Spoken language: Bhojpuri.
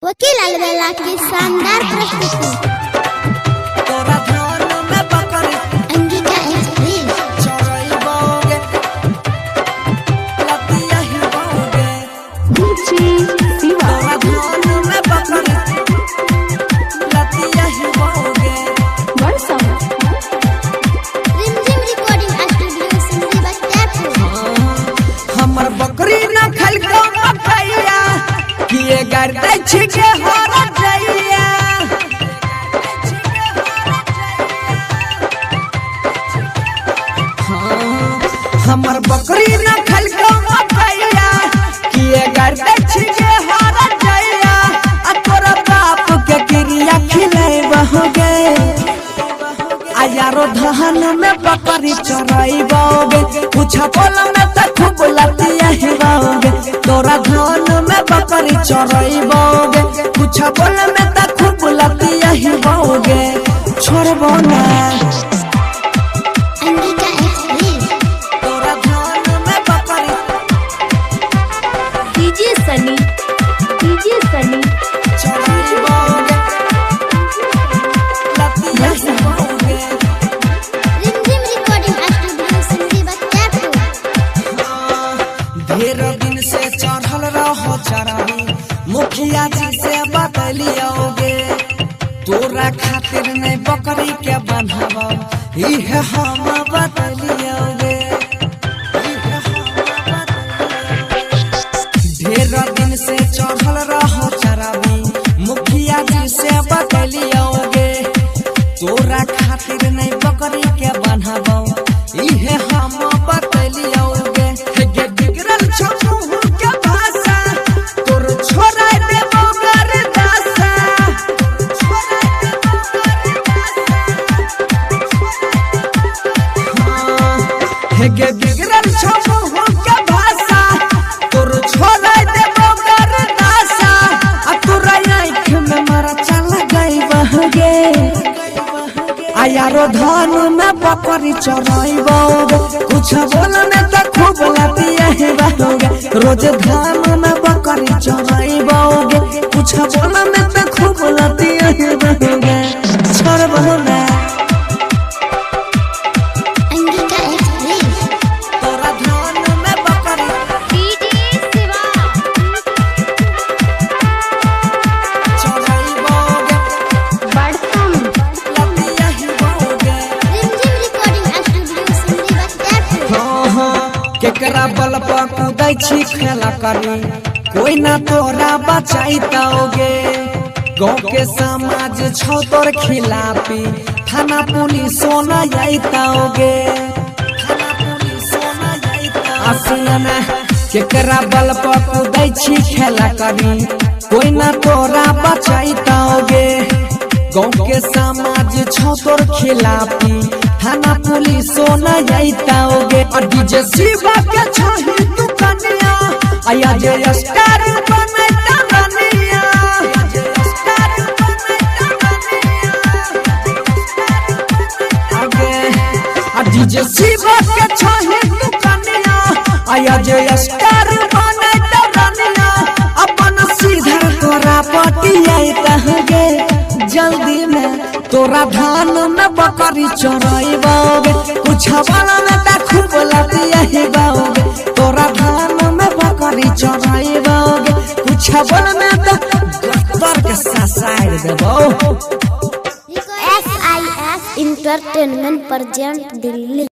वकील अलबेला की शानदार प्रस्तुति। अंगिका एक्सप्रेस रिमझिम रिकॉर्डिंग स्टूडियो सिमरी बख्तियारपुर। हमर बकरी न खलको मकैया किए गर्दै छिके हर जइया हमर बकरी न खलको मकैया किए गर्दै छिके हर जइया आ तोरा बाप के क्रिया खिलै बहोगे आ यारो धान में बकरी चराइबोगे कुछ बोल में त खूब लतिया हिबाओगे तोरा धान में बकरी चराइबोगे कुछ बोल में त खूब लतिया हिबाओगे छोड़बो ना अंगिका एक्सप्रेस तोरा धान में बकरी डीजे सनी चराइबोगे लतिया हिबाओगे रिमझिम रिकॉर्डिंग स्टूडियो सिमरी बख्तियारपुर। ढेर दिन से चढ़ल रहो चराई मुखिया जी से बतलियोगे तोरा खातिर नहीं बकरी के बन्हबा इहे हम बतलियोगे ढेर दिन से चढ़ल रहो चराई मुखिया जी से बतलियोगे तोरा खातिर नहीं बकरी के बन्हबा इहे हम बतलियोगे गे बिगड़ल छमुह के भाषा तोर छोड़ा देबो गरदासा गे बिगड़ल छमुह के भाषा तोर छोड़ा देबो गरदासा आ तोरा आँख में मारा चल गई बहगे आ यारो धान में बकरी चराइबोगे कुछ बोल में त खूब लतिया हिबाओगे रोज धान में बकरी चराइबोगे कुछ बोल में त खूब लतिया हिबाओगे छोड़बो ना अंगिका एक्सप्रेस तोरा धान में बकरी डीजे शिवा चराइबोगे बड़सम लतिया हिबाओगे रिमझिम रिकॉर्डिंग स्टूडियो सिमरी बख्तियारपुर। केकरा बल पर कूदै छी खेला करी कोई ना तोरा बचाइतोगे गाँव के समाज छौ तोर खिलाफी थाना पुलिस सोना जाइतोगे आसियाना केकरा बल पर कूदै छी खेला करी कोई ना तोरा बचाइतोगे गाँव के समाज छौ तोर खिलाफी थाना पुलिस सोना जाइतोगे और डीजे शिवा के छही तू कन्या आया जे स्टार बने तनिया आगे आ डीजे शिवा के छही तू कन्या आया जे स्टार बने तनिया अपन सीधा तोरा पटियाई तहगे जल्दी में तोरा धान में बकरी चराइबोगे कुछ वाला में त खूब लतिया हिबाओगे तोरा धान में बकरी चराइबोगे कुछ वाला में त गत्तर के सासाइड देबो। SIS entertainment present Delhi.